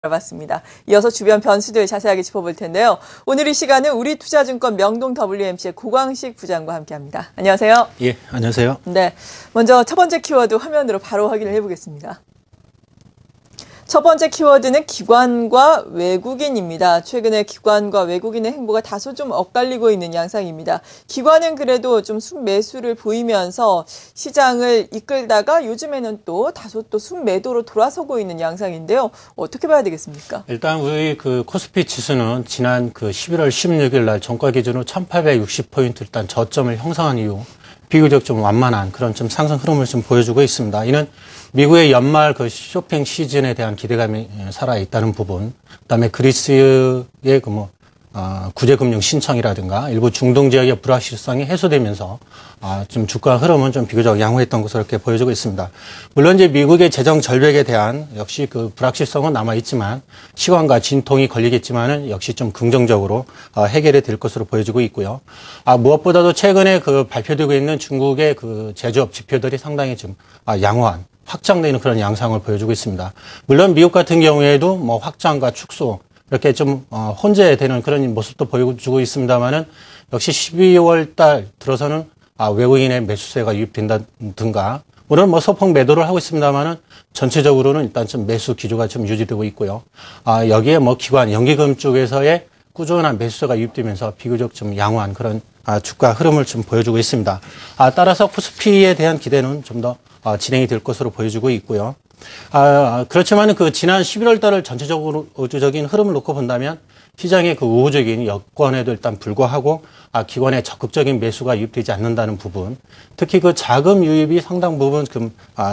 알아봤습니다. 이어서 주변 변수들 자세하게 짚어볼 텐데요. 오늘 이 시간은 우리투자증권 명동 WMC의 고광식 부장과 함께합니다. 안녕하세요. 예, 안녕하세요. 네, 먼저 첫 번째 키워드 화면으로 바로 확인을 해보겠습니다. 첫 번째 키워드는 기관과 외국인입니다. 최근에 기관과 외국인의 행보가 다소 좀 엇갈리고 있는 양상입니다. 기관은 그래도 좀 순매수를 보이면서 시장을 이끌다가 요즘에는 또 다소 또 순매도로 돌아서고 있는 양상인데요. 어떻게 봐야 되겠습니까? 일단 우리 그 코스피 지수는 지난 그 11월 16일 날 종가 기준으로 1860포인트 일단 저점을 형성한 이후 비교적 좀 완만한 그런 좀 상승 흐름을 좀 보여주고 있습니다. 이는 미국의 연말 그 쇼핑 시즌에 대한 기대감이 살아 있다는 부분, 그다음에 그리스의 그 구제금융 신청이라든가 일부 중동 지역의 불확실성이 해소되면서 좀 주가 흐름은 좀 비교적 양호했던 것으로 이렇게 보여지고 있습니다. 물론 이제 미국의 재정 절벽에 대한 역시 그 불확실성은 남아 있지만 시간과 진통이 걸리겠지만은 역시 좀 긍정적으로 해결이 될 것으로 보여지고 있고요. 무엇보다도 최근에 그 발표되고 있는 중국의 그 제조업 지표들이 상당히 좀 양호한 확장되는 그런 양상을 보여주고 있습니다. 물론 미국 같은 경우에도 뭐 확장과 축소 이렇게 좀 혼재되는 그런 모습도 보여주고 있습니다만은 역시 12월 달 들어서는 외국인의 매수세가 유입된다든가 물론 뭐 소폭 매도를 하고 있습니다만은 전체적으로는 일단 좀 매수 기조가 좀 유지되고 있고요. 여기에 뭐 기관 연기금 쪽에서의 꾸준한 매수세가 유입되면서 비교적 좀 양호한 그런 주가 흐름을 좀 보여주고 있습니다. 따라서 코스피에 대한 기대는 좀 더 진행이 될 것으로 보여지고 있고요. 그렇지만 그 지난 11월 달을 전체적으로 우주적인 흐름을 놓고 본다면 시장의 그 우호적인 여건에도 일단 불구하고 기관의 적극적인 매수가 유입되지 않는다는 부분, 특히 그 자금 유입이 상당 부분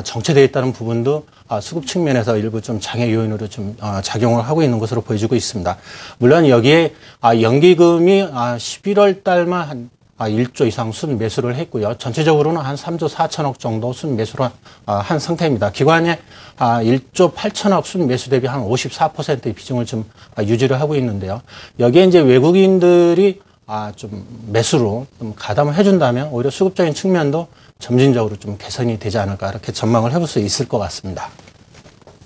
정체되어 있다는 부분도 수급 측면에서 일부 좀 장애 요인으로 좀 작용을 하고 있는 것으로 보여지고 있습니다. 물론 여기에 연기금이 11월 달만 한 1조 이상 순매수를 했고요. 전체적으로는 한 3조 4천억 정도 순매수를 한 상태입니다. 기관의 1조 8천억 순매수 대비 한 54%의 비중을 좀 유지를 하고 있는데요. 여기에 이제 외국인들이 좀 매수로 좀 가담을 해준다면 오히려 수급적인 측면도 점진적으로 좀 개선이 되지 않을까 이렇게 전망을 해볼 수 있을 것 같습니다.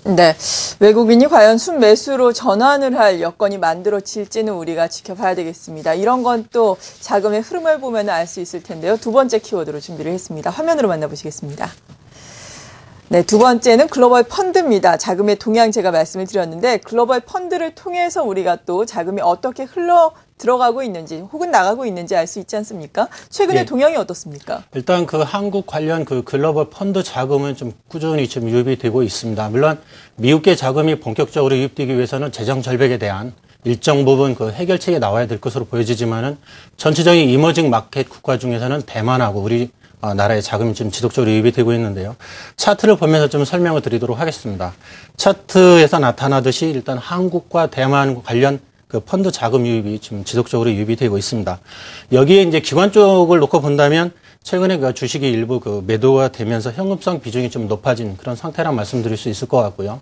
네, 외국인이 과연 순매수로 전환을 할 여건이 만들어질지는 우리가 지켜봐야 되겠습니다. 이런 건 또 자금의 흐름을 보면 알 수 있을 텐데요. 두 번째 키워드로 준비를 했습니다. 화면으로 만나보시겠습니다. 네, 두 번째는 글로벌 펀드입니다. 자금의 동향 제가 말씀을 드렸는데 글로벌 펀드를 통해서 우리가 또 자금이 어떻게 흘러 들어가고 있는지 혹은 나가고 있는지 알 수 있지 않습니까? 최근에 동향이 어떻습니까? 일단 그 한국 관련 그 글로벌 펀드 자금은 좀 꾸준히 좀 유입이 되고 있습니다. 물론 미국계 자금이 본격적으로 유입되기 위해서는 재정 절벽에 대한 일정 부분 그 해결책이 나와야 될 것으로 보여지지만은 전체적인 이머징 마켓 국가 중에서는 대만하고 우리 나라의 자금이 좀 지속적으로 유입이 되고 있는데요. 차트를 보면서 좀 설명을 드리도록 하겠습니다. 차트에서 나타나듯이 일단 한국과 대만 관련 그 펀드 자금 유입이 지금 지속적으로 유입이 되고 있습니다. 여기에 이제 기관 쪽을 놓고 본다면 최근에 그 주식이 일부 그 매도가 되면서 현금성 비중이 좀 높아진 그런 상태라 말씀드릴 수 있을 것 같고요.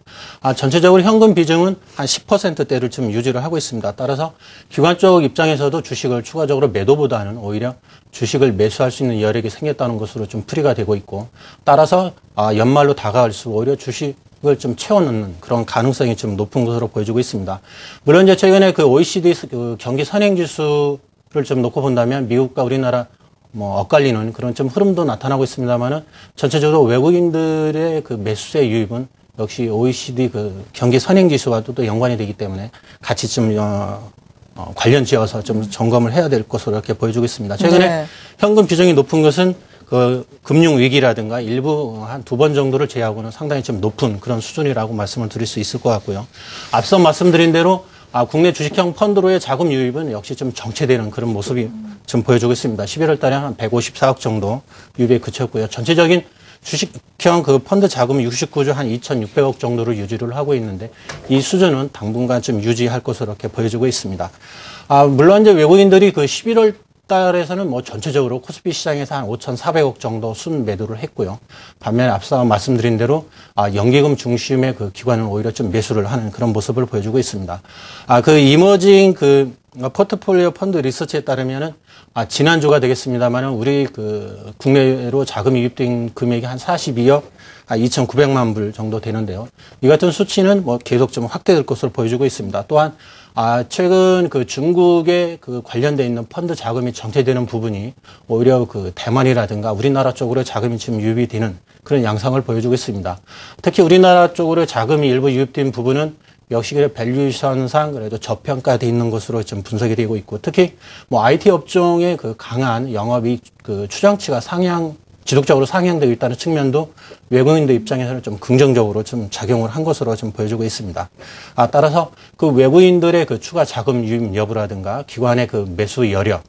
전체적으로 현금 비중은 한 10%대를 좀 유지를 하고 있습니다. 따라서 기관 쪽 입장에서도 주식을 추가적으로 매도보다는 오히려 주식을 매수할 수 있는 여력이 생겼다는 것으로 좀 풀이가 되고 있고, 따라서 연말로 다가갈수록 오히려 주식을 좀 채워넣는 그런 가능성이 좀 높은 것으로 보여지고 있습니다. 물론 이제 최근에 그 OECD 그 경기 선행지수를 좀 놓고 본다면 미국과 우리나라 엇갈리는 그런 좀 흐름도 나타나고 있습니다만은 전체적으로 외국인들의 그 매수세 유입은 역시 OECD 그 경기 선행지수와도 또 연관이 되기 때문에 같이 좀 관련 지어서 좀 점검을 해야 될 것으로 이렇게 보여주고 있습니다. 최근에 현금 비중이 높은 것은 그 금융 위기라든가 일부 한 2번 정도를 제외하고는 상당히 좀 높은 그런 수준이라고 말씀을 드릴 수 있을 것 같고요. 앞서 말씀드린 대로 국내 주식형 펀드로의 자금 유입은 역시 좀 정체되는 그런 모습이 좀 보여주고 있습니다. 11월 달에 한 154억 정도 유입에 그쳤고요. 전체적인 주식형 그 펀드 자금이 69조 한 2,600억 정도를 유지를 하고 있는데 이 수준은 당분간 좀 유지할 것으로 이렇게 보여지고 있습니다. 물론 이제 외국인들이 그 11월 달에서는 전체적으로 코스피 시장에서 한 5,400억 정도 순 매도를 했고요. 반면에 앞서 말씀드린 대로 연기금 중심의 그 기관은 오히려 좀 매수를 하는 그런 모습을 보여주고 있습니다. 그 이머징 그 포트폴리오 펀드 리서치에 따르면은 지난주가 되겠습니다만은 우리 그 국내로 자금이 유입된 금액이 한 42억 2,900만 불 정도 되는데요. 이 같은 수치는 뭐 계속 좀 확대될 것으로 보여주고 있습니다. 또한 최근 그 중국에 그 관련돼 있는 펀드 자금이 정체되는 부분이 오히려 그 대만이라든가 우리나라 쪽으로 자금이 지금 유입이 되는 그런 양상을 보여주고 있습니다. 특히 우리나라 쪽으로 자금이 일부 유입된 부분은 역시 밸류에이션상 그래도 저평가돼 있는 것으로 좀 분석이 되고 있고, 특히 뭐 IT 업종의 그 강한 영업이익 그 추정치가 지속적으로 상향되고 있다는 측면도 외국인들 입장에서는 좀 긍정적으로 좀 작용을 한 것으로 좀 보여주고 있습니다. 따라서 그 외국인들의 그 추가 자금 유입 여부라든가 기관의 그 매수 여력,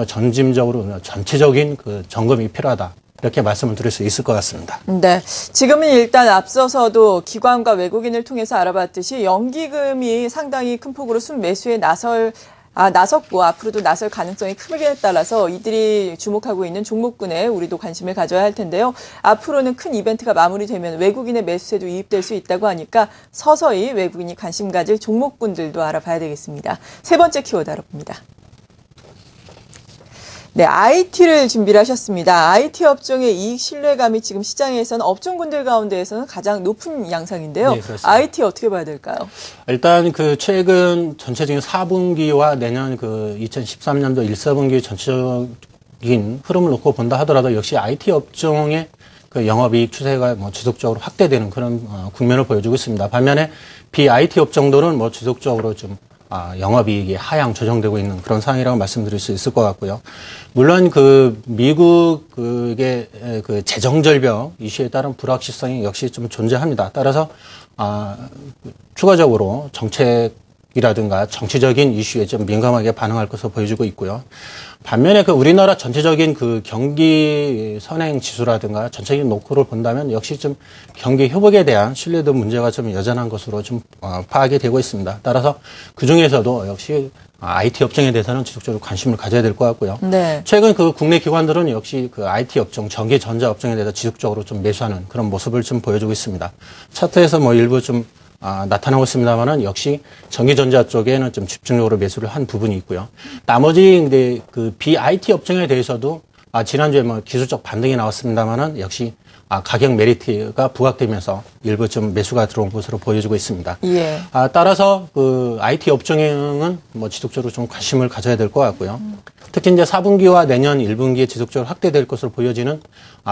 전짐적으로 전체적인 그 점검이 필요하다. 이렇게 말씀을 드릴 수 있을 것 같습니다. 네. 지금은 일단 앞서서도 기관과 외국인을 통해서 알아봤듯이 연기금이 상당히 큰 폭으로 순매수에 나섰고 앞으로도 나설 가능성이 크게 따라서 이들이 주목하고 있는 종목군에 우리도 관심을 가져야 할 텐데요. 앞으로는 큰 이벤트가 마무리되면 외국인의 매수세도 이입될 수 있다고 하니까 서서히 외국인이 관심 가질 종목군들도 알아봐야 되겠습니다. 세 번째 키워드 알아봅니다. 네, IT를 준비를 하셨습니다. IT 업종의 이익 신뢰감이 지금 시장에서는 업종군들 가운데에서는 가장 높은 양상인데요. 네, 그렇습니다. IT 어떻게 봐야 될까요? 일단 그 최근 전체적인 4분기와 내년 그 2013년도 1, 4분기 전체적인 흐름을 놓고 본다 하더라도 역시 IT 업종의 그 영업이익 추세가 뭐 지속적으로 확대되는 그런 국면을 보여주고 있습니다. 반면에 BIT 업종들은 뭐 지속적으로 좀 영업이익이 하향 조정되고 있는 그런 상황이라고 말씀드릴 수 있을 것 같고요. 물론 그 미국의 그 재정절벽 이슈에 따른 불확실성이 역시 좀 존재합니다. 따라서 추가적으로 정책이라든가 정치적인 이슈에 좀 민감하게 반응할 것으로 보여지고 있고요. 반면에 그 우리나라 전체적인 그 경기 선행 지수라든가 전체적인 노크를 본다면 역시 좀 경기 회복에 대한 신뢰도 문제가 좀 여전한 것으로 좀 파악이 되고 있습니다. 따라서 그 중에서도 역시 IT 업종에 대해서는 지속적으로 관심을 가져야 될 것 같고요. 네. 최근 그 국내 기관들은 역시 그 IT 업종, 전기 전자 업종에 대해서 지속적으로 좀 매수하는 그런 모습을 좀 보여주고 있습니다. 차트에서 뭐 일부 좀 나타나고 있습니다만은 역시 전기전자 쪽에는 좀 집중적으로 매수를 한 부분이 있고요. 나머지 근데 그 BIT 업종에 대해서도 지난주에 뭐 기술적 반등이 나왔습니다만은 역시 가격 메리트가 부각되면서 일부 좀 매수가 들어온 것으로 보여지고 있습니다. 예. 따라서 그 IT 업종에는 뭐 지속적으로 좀 관심을 가져야 될 것 같고요. 특히 이제 4분기와 내년 1분기에 지속적으로 확대될 것으로 보여지는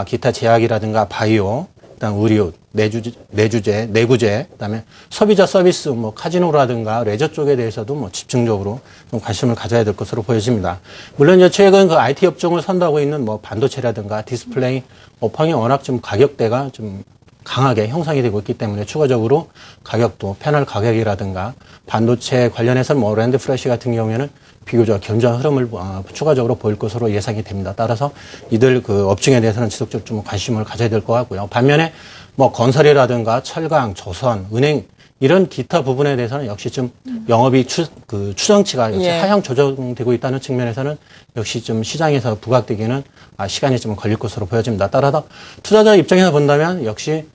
기타 제약이라든가 바이오, 그다음 의료, 내구재, 그다음에 소비자 서비스, 뭐 카지노라든가 레저 쪽에 대해서도 뭐 집중적으로 좀 관심을 가져야 될 것으로 보여집니다. 물론 이제 최근 그 IT 업종을 선도하고 있는 뭐 반도체라든가 디스플레이 업황이 워낙 좀 가격대가 좀 강하게 형성이 되고 있기 때문에 추가적으로 가격도 패널 가격이라든가 반도체 관련해서 뭐 랜드 프레시 같은 경우에는 비교적 견조한 흐름을 추가적으로 보일 것으로 예상이 됩니다. 따라서 이들 그 업종에 대해서는 지속적으로 좀 관심을 가져야 될 것 같고요. 반면에 뭐 건설이라든가 철강, 조선, 은행 이런 기타 부분에 대해서는 역시 좀 영업이 추정치가 역시 하향 조정되고 있다는 측면에서는 역시 좀 시장에서 부각되기는 시간이 좀 걸릴 것으로 보여집니다. 따라서 투자자 입장에서 본다면 역시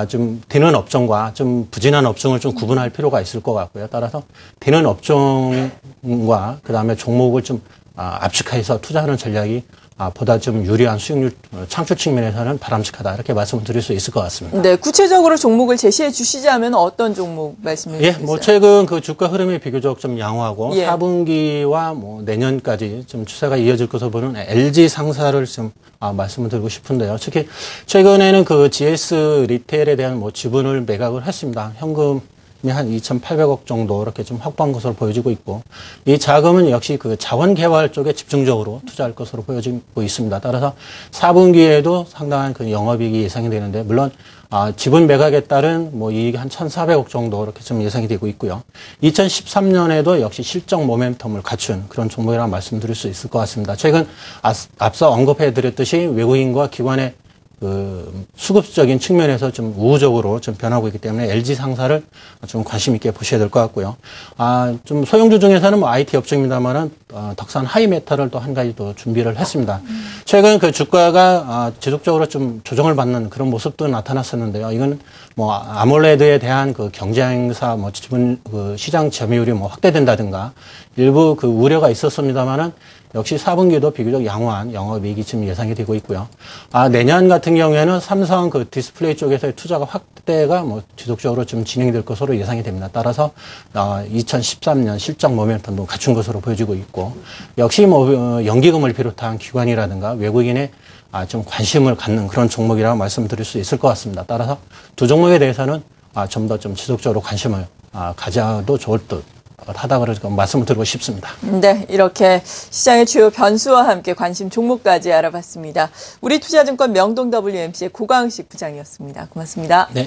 좀 되는 업종과 좀 부진한 업종을 좀 구분할 필요가 있을 것 같고요. 따라서 되는 업종과 그 다음에 종목을 좀 압축해서 투자하는 전략이 보다 좀 유리한 수익률 창출 측면에서는 바람직하다 이렇게 말씀을 드릴 수 있을 것 같습니다. 네, 구체적으로 종목을 제시해 주시자면 어떤 종목 말씀해 주시겠어요? 뭐 최근 그 주가 흐름이 비교적 좀 양호하고 4분기와 뭐 내년까지 좀 추세가 이어질 것으로 보는 LG 상사를 좀 말씀을 드리고 싶은데요. 특히 최근에는 그 GS 리테일에 대한 뭐 지분을 매각을 했습니다. 현금 한 2,800억 정도 이렇게 좀 확보한 것으로 보여지고 있고, 이 자금은 역시 그 자원 개발 쪽에 집중적으로 투자할 것으로 보여지고 있습니다. 따라서 4분기에도 상당한 그 영업이익이 예상이 되는데, 물론 지분 매각에 따른 뭐 이익이 한 1,400억 정도 이렇게 좀 예상이 되고 있고요. 2013년에도 역시 실적 모멘텀을 갖춘 그런 종목이라고 말씀드릴 수 있을 것 같습니다. 최근 앞서 언급해 드렸듯이 외국인과 기관의 그 수급적인 측면에서 좀 우호적으로 좀 변하고 있기 때문에 LG 상사를 좀 관심 있게 보셔야 될 것 같고요. 좀 소형주 중에서는 뭐 IT 업종입니다만은 덕산 하이메탈을 또 한 가지 또 준비를 했습니다. 최근 그 주가가 지속적으로 좀 조정을 받는 그런 모습도 나타났었는데요. 이건 뭐 아몰레드에 대한 그 경쟁사 뭐 지분 그 시장 점유율이 뭐 확대된다든가 일부 그 우려가 있었습니다만은 역시 4분기도 비교적 양호한 영업이익이 지금 예상이 되고 있고요. 내년 같은 경우에는 삼성 그 디스플레이 쪽에서의 투자가 확대가 뭐 지속적으로 좀 진행될 것으로 예상이 됩니다. 따라서 2013년 실적 모멘텀도 갖춘 것으로 보여지고 있고, 역시 뭐 연기금을 비롯한 기관이라든가 외국인의 좀 관심을 갖는 그런 종목이라고 말씀드릴 수 있을 것 같습니다. 따라서 두 종목에 대해서는 좀 더 좀 지속적으로 관심을 가져도 좋을 듯 하다 그래서 말씀을 드리고 싶습니다. 네, 이렇게 시장의 주요 변수와 함께 관심 종목까지 알아봤습니다. 우리투자증권 명동 WMC의 고광식 부장이었습니다. 고맙습니다. 네.